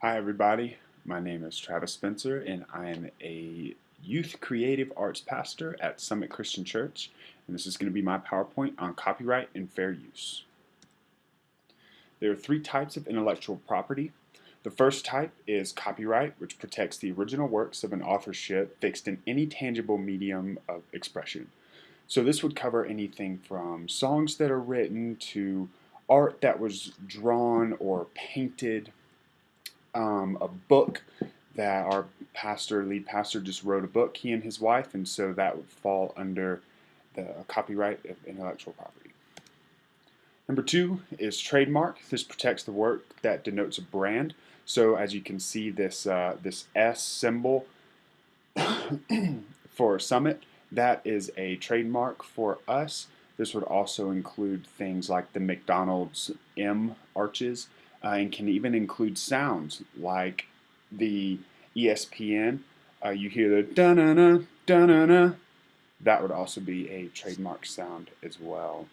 Hi, everybody. My name is Travis Spencer, and I am a youth creative arts pastor at Summit Christian Church. And this is going to be my PowerPoint on copyright and fair use. There are three types of intellectual property. The first type is copyright, which protects the original works of an authorship fixed in any tangible medium of expression. So this would cover anything from songs that are written to art that was drawn or painted, a book that our lead pastor, just wrote a book, he and his wife, and so that would fall under the copyright of intellectual property. Number two is trademark. This protects the work that denotes a brand. So as you can see, this S symbol for Summit, that is a trademark for us. This would also include things like the McDonald's M arches, and can even include sounds like the ESPN. You hear the da-na-na, da-na-na. That would also be a trademark sound as well.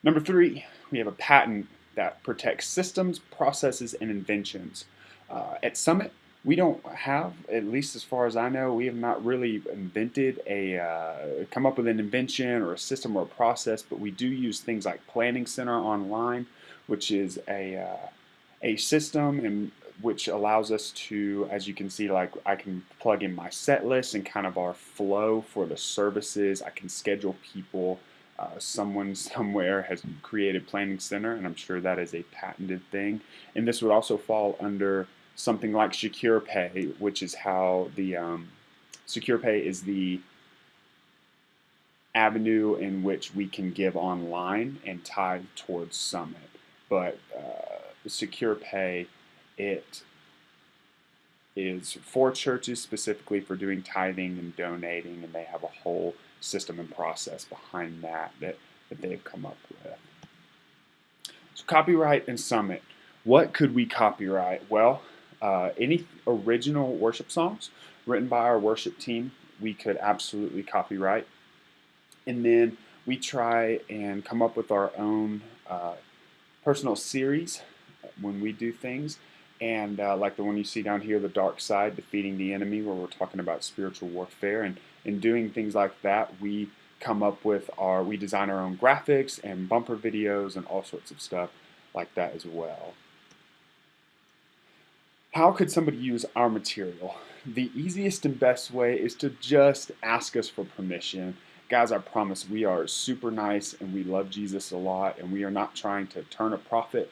Number three, we have a patent that protects systems, processes, and inventions. At Summit, we don't have, at least as far as I know, we have not really come up with an invention or a system or a process, but we do use things like Planning Center Online, which is a system in which allows us to, as you can see, like I can plug in my set list and kind of our flow for the services. I can schedule people. Someone somewhere has created Planning Center, and I'm sure that is a patented thing. And this would also fall under something like Secure Pay, which is how the Secure Pay is the avenue in which we can give online and tie towards Summit. But Secure Pay, it is for churches specifically for doing tithing and donating, and they have a whole system and process behind that they've come up with. So copyright and Summit. What could we copyright? Well, any original worship songs written by our worship team, we could absolutely copyright. And then we try and come up with our own personal series when we do things. And like the one you see down here, The Dark Side, Defeating the Enemy, where we're talking about spiritual warfare. And in doing things like that, we design our own graphics and bumper videos and all sorts of stuff like that as well. How could somebody use our material? The easiest and best way is to just ask us for permission. Guys, I promise we are super nice and we love Jesus a lot, and we are not trying to turn a profit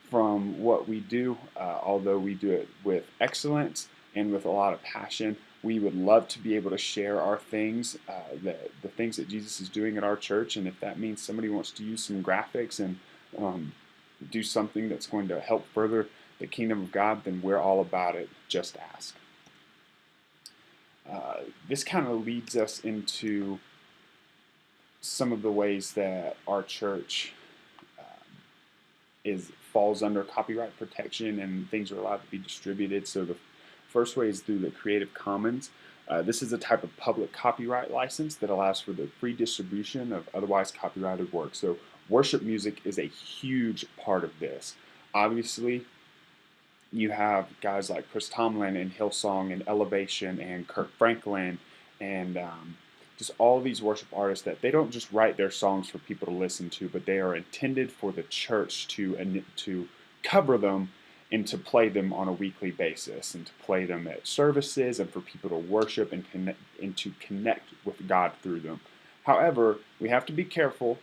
from what we do, although we do it with excellence and with a lot of passion. We would love to be able to share our things, the things that Jesus is doing at our church, and if that means somebody wants to use some graphics and do something that's going to help further the kingdom of God, then we're all about it. Just ask. This kind of leads us into some of the ways that our church falls under copyright protection and things are allowed to be distributed. So the first way is through the Creative Commons. This is a type of public copyright license that allows for the free distribution of otherwise copyrighted work. So worship music is a huge part of this. Obviously, you have guys like Chris Tomlin and Hillsong and Elevation and Kirk Franklin and just all these worship artists that they don't just write their songs for people to listen to, but they are intended for the church to cover them and to play them on a weekly basis and to play them at services and for people to worship and to connect with God through them. However, we have to be careful.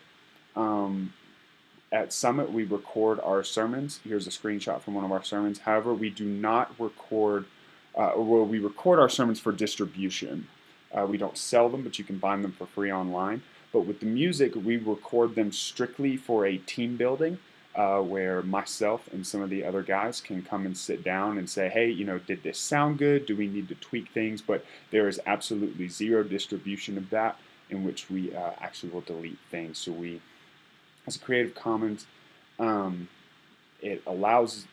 At Summit, we record our sermons. Here's a screenshot from one of our sermons. However, we do not record, we record our sermons for distribution. We don't sell them, but you can find them for free online. But with the music, we record them strictly for a team building, where myself and some of the other guys can come and sit down and say, hey, did this sound good? Do we need to tweak things? But there is absolutely zero distribution of that, in which we actually will delete things. So we, as a Creative Commons, it allows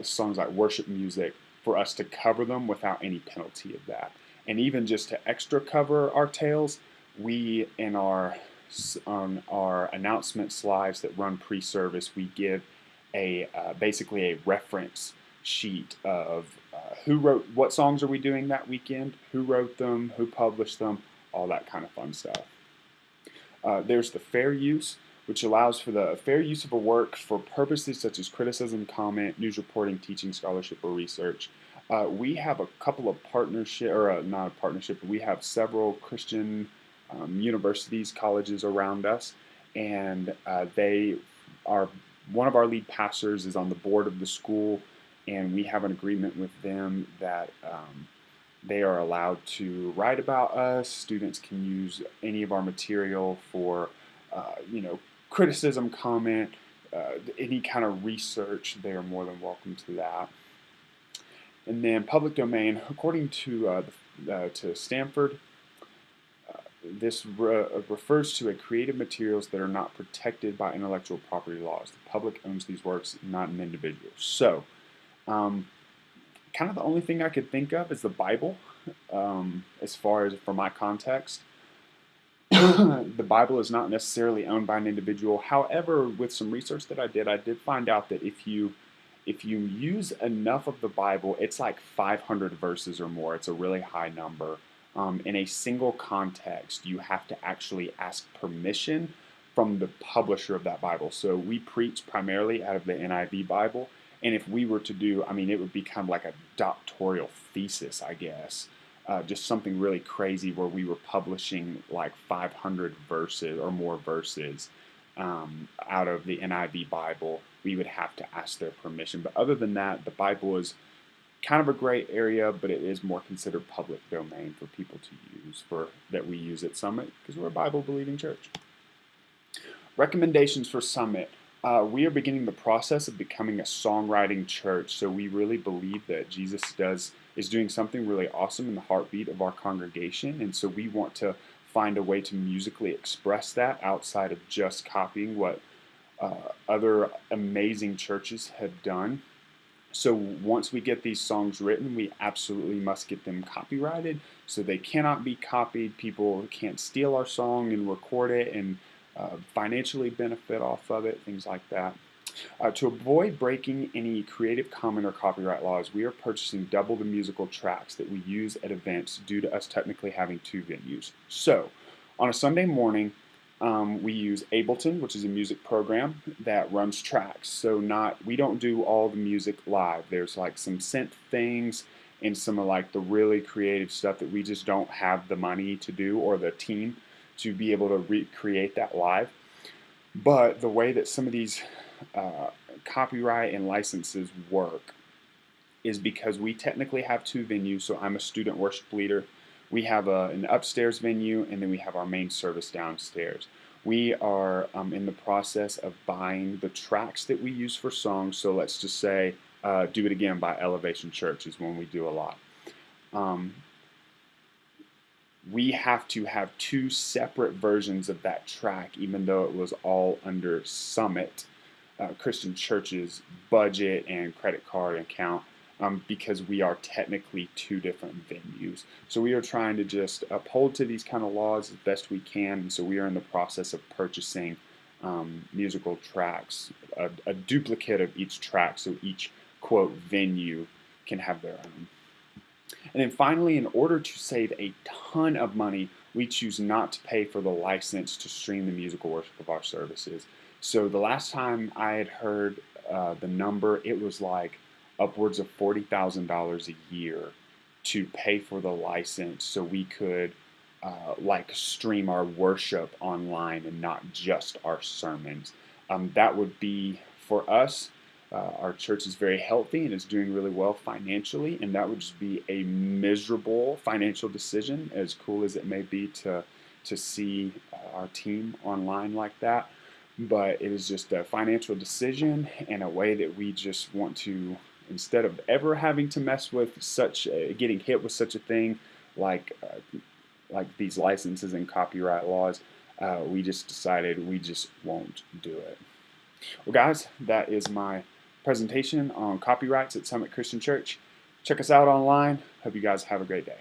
songs like worship music for us to cover them without any penalty of that. And even just to extra cover our tales, we on our announcement slides that run pre-service, we give basically a reference sheet of who wrote, what songs are we doing that weekend, who wrote them, who published them, all that kind of fun stuff. There's the fair use, which allows for the fair use of a work for purposes such as criticism, comment, news reporting, teaching, scholarship, or research. We have a couple of partnership, or not a partnership, but we have several Christian universities, colleges around us, and they are, one of our lead pastors is on the board of the school, and we have an agreement with them that they are allowed to write about us. Students can use any of our material for, criticism, comment, any kind of research. They are more than welcome to that. And then public domain, according to Stanford, this refers to a creative materials that are not protected by intellectual property laws. The public owns these works, not an individual. So, kind of the only thing I could think of is the Bible, as far as for my context. The Bible is not necessarily owned by an individual. However, with some research that I did find out that if you use enough of the Bible, it's like 500 verses or more. It's a really high number. In a single context, you have to actually ask permission from the publisher of that Bible. So we preach primarily out of the NIV Bible. And if we were to do, it would be kind of like a doctoral thesis, I guess. Just something really crazy where we were publishing like 500 verses or more verses out of the NIV Bible. We would have to ask their permission. But other than that, the Bible is kind of a gray area, but it is more considered public domain for people to use, that we use at Summit, because we're a Bible-believing church. Recommendations for Summit. We are beginning the process of becoming a songwriting church, so we really believe that Jesus is doing something really awesome in the heartbeat of our congregation, and so we want to find a way to musically express that outside of just copying what other amazing churches have done. So once we get these songs written, we absolutely must get them copyrighted, so they cannot be copied. People can't steal our song and record it and financially benefit off of it, things like that. To avoid breaking any Creative Commons or copyright laws, we are purchasing double the musical tracks that we use at events due to us technically having two venues. So, on a Sunday morning, we use Ableton, which is a music program that runs tracks. So we don't do all the music live. There's like some synth things and some of like the really creative stuff that we just don't have the money to do, or the team to be able to recreate that live. But the way that some of these copyright and licenses work is because we technically have two venues. So I'm a student worship leader. We have an upstairs venue, and then we have our main service downstairs. We are in the process of buying the tracks that we use for songs. So let's just say Do It Again by Elevation Church is one we do a lot. We have to have two separate versions of that track, even though it was all under Summit Christian Church's budget and credit card account, because we are technically two different venues. So we are trying to just uphold to these kind of laws as best we can, and so we are in the process of purchasing musical tracks, a duplicate of each track, so each, quote, venue can have their own. And then finally, in order to save a ton of money, we choose not to pay for the license to stream the musical worship of our services. So the last time I had heard the number, it was like upwards of $40,000 a year to pay for the license so we could stream our worship online and not just our sermons. That would be, for us, our church is very healthy and is doing really well financially, and that would just be a miserable financial decision, as cool as it may be to see our team online like that. But it is just a financial decision and a way that we just want to, instead of ever having to mess with getting hit with such a thing like these licenses and copyright laws, we just decided we just won't do it. Well, guys, that is my presentation on copyrights at Summit Christian Church. Check us out online. Hope you guys have a great day.